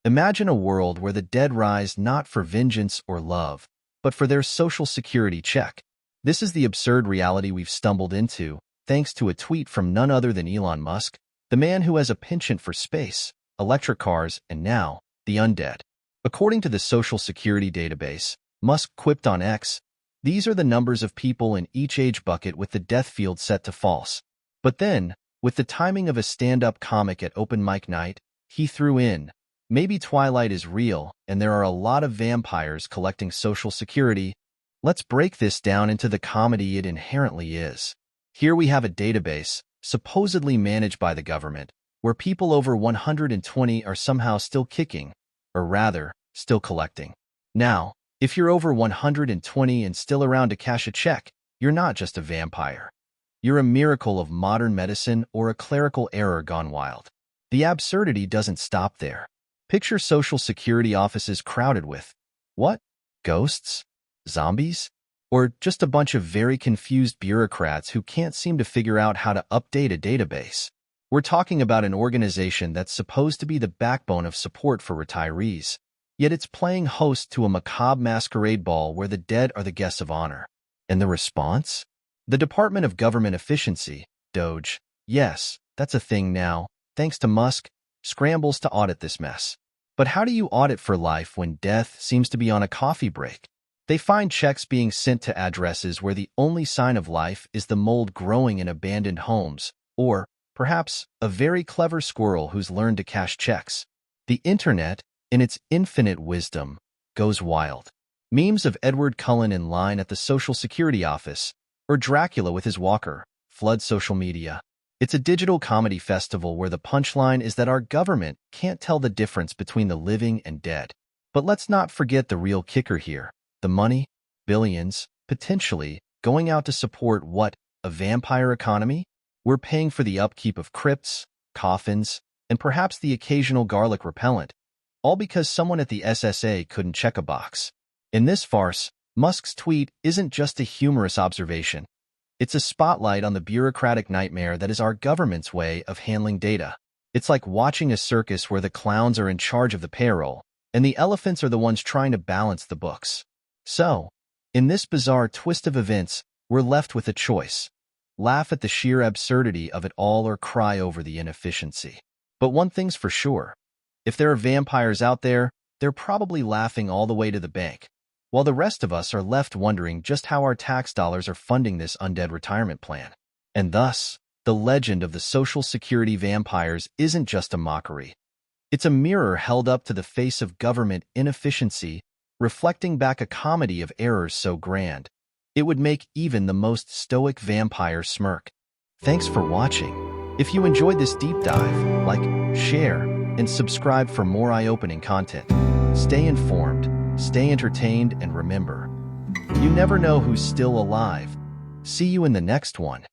Imagine a world where the dead rise not for vengeance or love, but for their social security check. This is the absurd reality we've stumbled into, thanks to a tweet from none other than Elon Musk, the man who has a penchant for space, electric cars, and now, the undead. According to the Social Security database, Musk quipped on X, "These are the numbers of people in each age bucket with the death field set to false." But then, with the timing of a stand-up comic at open mic night, he threw in, "Maybe Twilight is real, and there are a lot of vampires collecting Social Security." Let's break this down into the comedy it inherently is. Here we have a database, supposedly managed by the government, where people over 120 are somehow still kicking, or rather, still collecting. Now, if you're over 120 and still around to cash a check, you're not just a vampire. You're a miracle of modern medicine or a clerical error gone wild. The absurdity doesn't stop there. Picture Social Security offices crowded with, what? Ghosts? Zombies? Or just a bunch of very confused bureaucrats who can't seem to figure out how to update a database. We're talking about an organization that's supposed to be the backbone of support for retirees, yet it's playing host to a macabre masquerade ball where the dead are the guests of honor. And the response? The Department of Government Efficiency, Doge, yes, that's a thing now, thanks to Musk, scrambles to audit this mess. But how do you audit for life when death seems to be on a coffee break? They find checks being sent to addresses where the only sign of life is the mold growing in abandoned homes, or, perhaps, a very clever squirrel who's learned to cash checks. The internet, in its infinite wisdom, goes wild. Memes of Edward Cullen in line at the Social Security office, or Dracula with his walker, flood social media. It's a digital comedy festival where the punchline is that our government can't tell the difference between the living and dead. But let's not forget the real kicker here. The money, billions, potentially, going out to support what, a vampire economy? We're paying for the upkeep of crypts, coffins, and perhaps the occasional garlic repellent, all because someone at the SSA couldn't check a box. In this farce, Musk's tweet isn't just a humorous observation. It's a spotlight on the bureaucratic nightmare that is our government's way of handling data. It's like watching a circus where the clowns are in charge of the payroll, and the elephants are the ones trying to balance the books. So, in this bizarre twist of events, we're left with a choice. Laugh at the sheer absurdity of it all or cry over the inefficiency. But one thing's for sure. If there are vampires out there, they're probably laughing all the way to the bank, while the rest of us are left wondering just how our tax dollars are funding this undead retirement plan. And thus, the legend of the Social Security vampires isn't just a mockery. It's a mirror held up to the face of government inefficiency, reflecting back a comedy of errors so grand, it would make even the most stoic vampire smirk. Thanks for watching. If you enjoyed this deep dive, like, share, and subscribe for more eye-opening content. Stay informed, stay entertained, and remember, you never know who's still alive. See you in the next one.